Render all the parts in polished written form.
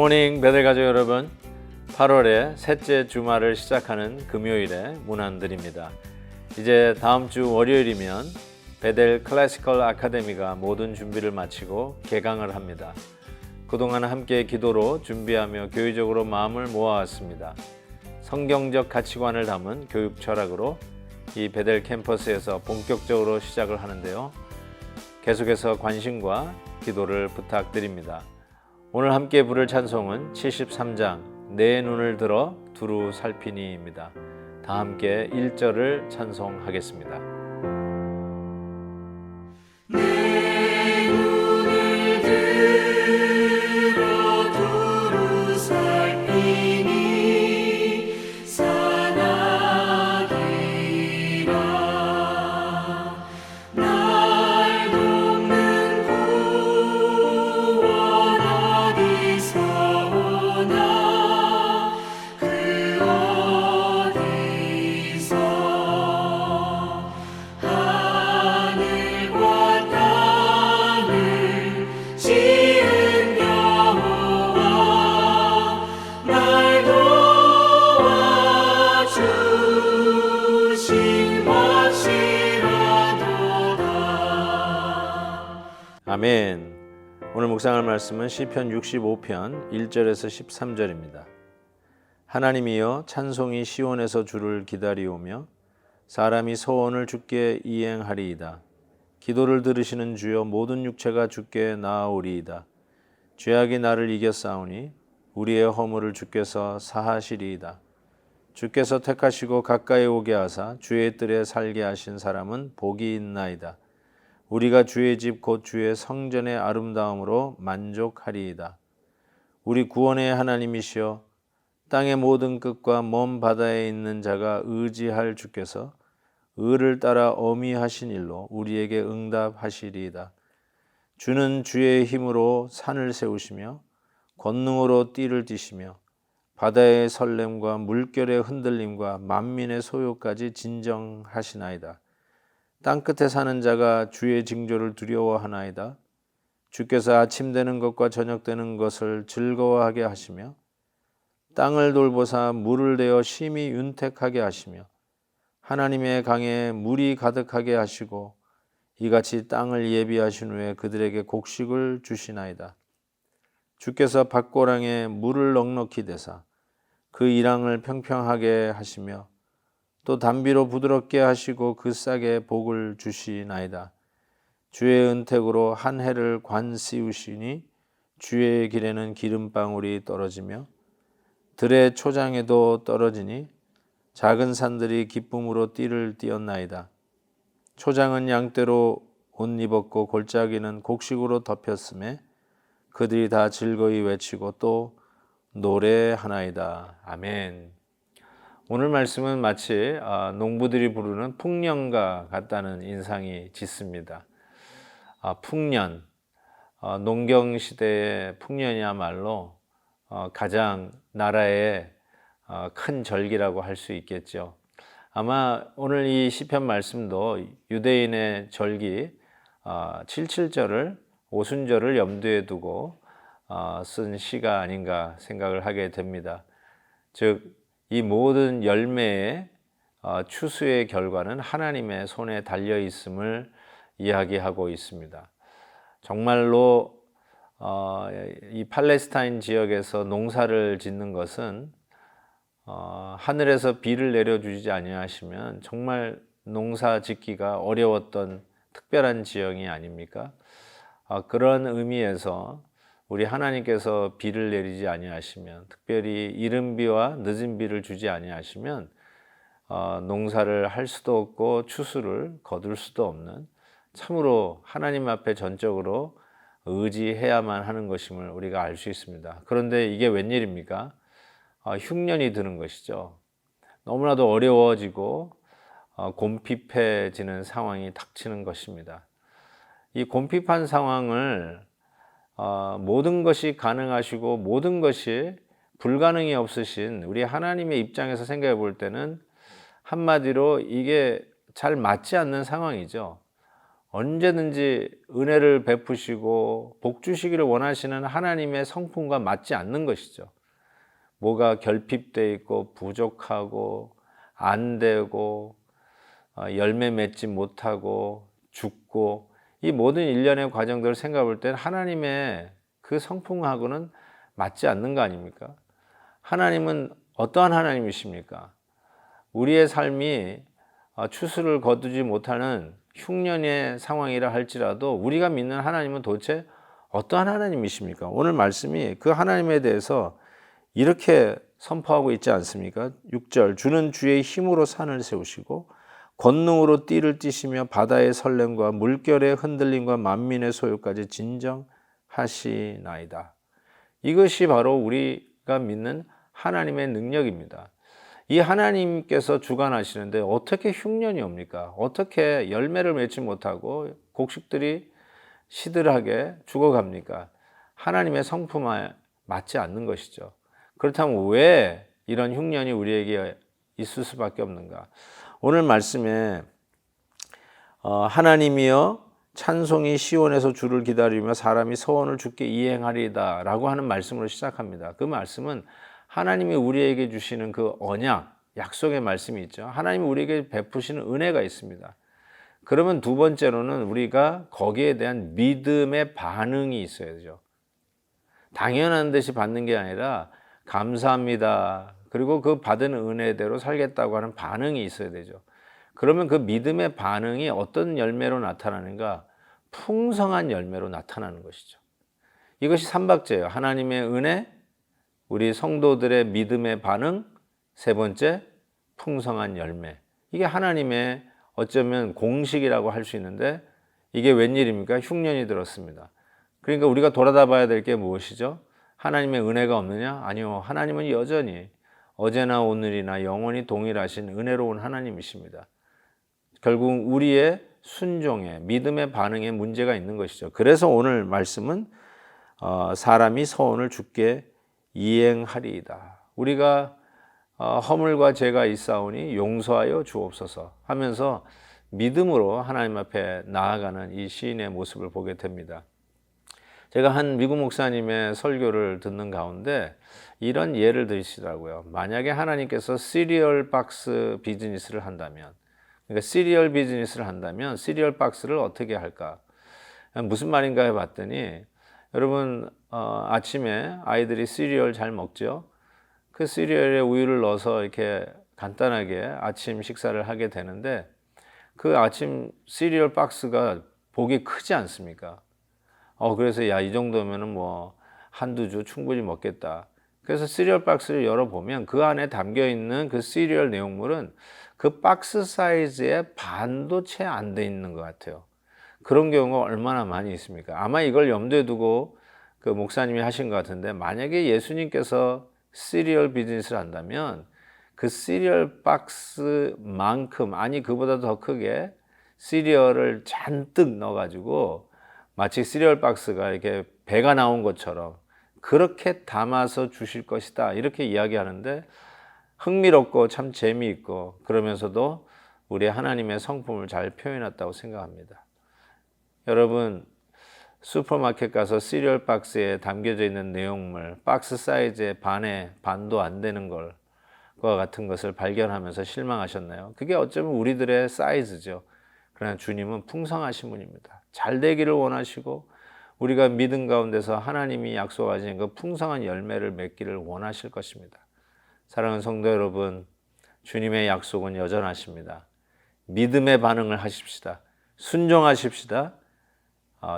굿모닝 베델 가족 여러분, 8월의 셋째 주말을 시작하는 금요일에 문안드립니다. 이제 다음 주 월요일이면 베델 클래시컬 아카데미가 모든 준비를 마치고 개강을 합니다. 그동안 함께 기도로 준비하며 교회적으로 마음을 모아왔습니다. 성경적 가치관을 담은 교육 철학으로 이 베델 캠퍼스에서 본격적으로 시작을 하는데요. 계속해서 관심과 기도를 부탁드립니다. 오늘 함께 부를 찬송은 73장 내 눈을 들어 두루 살피니입니다. 다 함께 1절을 찬송하겠습니다. 내 눈을 들어 두루 살피니 산악이라 날 돕는 구원 어디서 오나 그 어디서 하늘과 땅을 지은 여호와 날 도와주신 것이라도다. 아멘. 오늘 묵상할 말씀은 시편 65편 1절에서 13절입니다. 하나님이여 찬송이 시온에서 주를 기다리오며 사람이 소원을 주께 이행하리이다. 기도를 들으시는 주여 모든 육체가 주께 나아오리이다. 죄악이 나를 이겼사오니 우리의 허물을 주께서 사하시리이다. 주께서 택하시고 가까이 오게 하사 주의 뜰에 살게 하신 사람은 복이 있나이다. 우리가 주의 집 곧 주의 성전의 아름다움으로 만족하리이다. 우리 구원의 하나님이시여 땅의 모든 끝과 먼 바다에 있는 자가 의지할 주께서 의를 따라 어미하신 일로 우리에게 응답하시리이다. 주는 주의 힘으로 산을 세우시며 권능으로 띠를 띠시며 바다의 설렘과 물결의 흔들림과 만민의 소요까지 진정하시나이다. 땅끝에 사는 자가 주의 징조를 두려워하나이다. 주께서 아침 되는 것과 저녁 되는 것을 즐거워하게 하시며 땅을 돌보사 물을 내어 심히 윤택하게 하시며 하나님의 강에 물이 가득하게 하시고 이같이 땅을 예비하신 후에 그들에게 곡식을 주시나이다. 주께서 밭고랑에 물을 넉넉히 대사 그 이랑을 평평하게 하시며 또 담비로 부드럽게 하시고 그 싹에 복을 주시나이다. 주의 은택으로 한 해를 관씌우시니 주의 길에는 기름방울이 떨어지며 들의 초장에도 떨어지니 작은 산들이 기쁨으로 띠를 띠었나이다. 초장은 양떼로 옷 입었고 골짜기는 곡식으로 덮였음에 그들이 다 즐거이 외치고 또 노래하나이다. 아멘. 오늘 말씀은 마치 농부들이 부르는 풍년과 같다는 인상이 짙습니다. 풍년, 농경시대의 풍년이야말로 가장 나라의 큰 절기라고 할 수 있겠죠. 아마 오늘 이 시편 말씀도 유대인의 절기 77절을 오순절을 염두에 두고 쓴 시가 아닌가 생각을 하게 됩니다. 즉 이 모든 열매의 추수의 결과는 하나님의 손에 달려 있음을 이야기하고 있습니다. 정말로 이 팔레스타인 지역에서 농사를 짓는 것은 하늘에서 비를 내려주지 아니하시면 정말 농사 짓기가 어려웠던 특별한 지형이 아닙니까? 그런 의미에서 우리 하나님께서 비를 내리지 아니하시면, 특별히 이른 비와 늦은 비를 주지 아니하시면 농사를 할 수도 없고 추수를 거둘 수도 없는, 참으로 하나님 앞에 전적으로 의지해야만 하는 것임을 우리가 알 수 있습니다. 그런데 이게 웬일입니까? 흉년이 드는 것이죠. 너무나도 어려워지고 곰핍해지는 상황이 닥치는 것입니다. 이 곰핍한 상황을 모든 것이 가능하시고 모든 것이 불가능이 없으신 우리 하나님의 입장에서 생각해 볼 때는 한마디로 이게 잘 맞지 않는 상황이죠. 언제든지 은혜를 베푸시고 복 주시기를 원하시는 하나님의 성품과 맞지 않는 것이죠. 뭐가 결핍돼 있고 부족하고 안 되고 열매 맺지 못하고 죽고 이 모든 일련의 과정들을 생각해 볼 때는 하나님의 그 성품하고는 맞지 않는 거 아닙니까? 하나님은 어떠한 하나님이십니까? 우리의 삶이 추수를 거두지 못하는 흉년의 상황이라 할지라도 우리가 믿는 하나님은 도대체 어떠한 하나님이십니까? 오늘 말씀이 그 하나님에 대해서 이렇게 선포하고 있지 않습니까? 6절 주는 주의 힘으로 산을 세우시고 권능으로 띠를 띠시며 바다의 설렘과 물결의 흔들림과 만민의 소요까지 진정하시나이다. 이것이 바로 우리가 믿는 하나님의 능력입니다. 이 하나님께서 주관하시는데 어떻게 흉년이 옵니까? 어떻게 열매를 맺지 못하고 곡식들이 시들하게 죽어갑니까? 하나님의 성품에 맞지 않는 것이죠. 그렇다면 왜 이런 흉년이 우리에게 있을 수밖에 없는가? 오늘 말씀에 하나님이여 찬송이 시온에서 주를 기다리며 사람이 서원을 주께 이행하리이다 라고 하는 말씀으로 시작합니다. 그 말씀은 하나님이 우리에게 주시는 그 언약, 약속의 말씀이 있죠. 하나님이 우리에게 베푸시는 은혜가 있습니다. 그러면 두 번째로는 우리가 거기에 대한 믿음의 반응이 있어야 되죠. 당연한 듯이 받는 게 아니라 감사합니다. 그리고 그 받은 은혜대로 살겠다고 하는 반응이 있어야 되죠. 그러면 그 믿음의 반응이 어떤 열매로 나타나는가? 풍성한 열매로 나타나는 것이죠. 이것이 삼박제예요. 하나님의 은혜, 우리 성도들의 믿음의 반응, 세 번째 풍성한 열매. 이게 하나님의 어쩌면 공식이라고 할 수 있는데 이게 웬일입니까? 흉년이 들었습니다. 그러니까 우리가 돌아다 봐야 될 게 무엇이죠? 하나님의 은혜가 없느냐? 아니요. 하나님은 여전히 어제나 오늘이나 영원히 동일하신 은혜로운 하나님이십니다. 결국 우리의 순종에 믿음의 반응에 문제가 있는 것이죠. 그래서 오늘 말씀은 사람이 서원을 주께 이행하리이다. 우리가 허물과 죄가 있사오니 용서하여 주옵소서 하면서 믿음으로 하나님 앞에 나아가는 이 시인의 모습을 보게 됩니다. 제가 한 미국 목사님의 설교를 듣는 가운데 이런 예를 들으시더라고요. 만약에 하나님께서 시리얼 박스 비즈니스를 한다면, 그러니까 시리얼 비즈니스를 한다면 시리얼 박스를 어떻게 할까? 무슨 말인가 해봤더니 여러분 아침에 아이들이 시리얼 잘 먹죠? 그 시리얼에 우유를 넣어서 이렇게 간단하게 아침 식사를 하게 되는데 그 아침 시리얼 박스가 보기 크지 않습니까? 그래서 야, 이 정도면은 뭐 한두 주 충분히 먹겠다. 그래서 시리얼 박스를 열어보면 그 안에 담겨 있는 그 시리얼 내용물은 그 박스 사이즈의 반도 채 안 돼 있는 것 같아요. 그런 경우가 얼마나 많이 있습니까? 아마 이걸 염두에 두고 그 목사님이 하신 것 같은데 만약에 예수님께서 시리얼 비즈니스를 한다면 그 시리얼 박스만큼 아니 그보다 더 크게 시리얼을 잔뜩 넣어가지고 마치 시리얼 박스가 이렇게 배가 나온 것처럼 그렇게 담아서 주실 것이다 이렇게 이야기하는데 흥미롭고 참 재미있고 그러면서도 우리 하나님의 성품을 잘 표현했다고 생각합니다. 여러분 슈퍼마켓 가서 시리얼 박스에 담겨져 있는 내용물 박스 사이즈의 반도 안 되는 것과 같은 것을 발견하면서 실망하셨나요? 그게 어쩌면 우리들의 사이즈죠. 그러나 주님은 풍성하신 분입니다. 잘 되기를 원하시고 우리가 믿음 가운데서 하나님이 약속하신 그 풍성한 열매를 맺기를 원하실 것입니다. 사랑하는 성도 여러분, 주님의 약속은 여전하십니다. 믿음의 반응을 하십시다. 순종하십시다.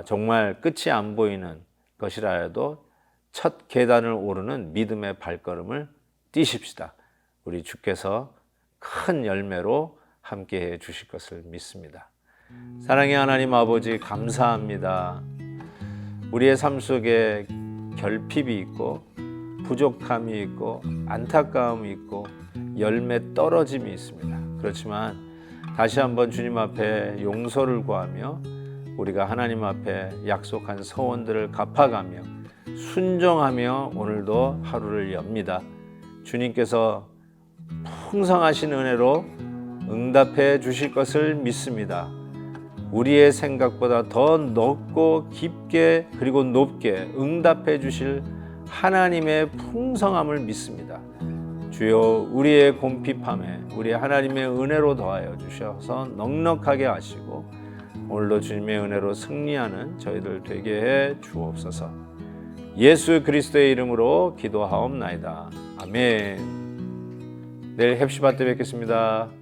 정말 끝이 안 보이는 것이라 해도 첫 계단을 오르는 믿음의 발걸음을 뛰십시다. 우리 주께서 큰 열매로 함께해 주실 것을 믿습니다. 사랑의 하나님 아버지 감사합니다. 우리의 삶 속에 결핍이 있고 부족함이 있고 안타까움이 있고 열매 떨어짐이 있습니다. 그렇지만 다시 한번 주님 앞에 용서를 구하며 우리가 하나님 앞에 약속한 서원들을 갚아가며 순종하며 오늘도 하루를 엽니다. 주님께서 풍성하신 은혜로 응답해 주실 것을 믿습니다. 우리의 생각보다 더 넓고 깊게 그리고 높게 응답해 주실 하나님의 풍성함을 믿습니다. 주여, 우리의 곰핍함에 우리 하나님의 은혜로 더하여 주셔서 넉넉하게 하시고 오늘도 주님의 은혜로 승리하는 저희들 되게 해 주옵소서. 예수 그리스도의 이름으로 기도하옵나이다. 아멘. 내일 heb시바 때 뵙겠습니다.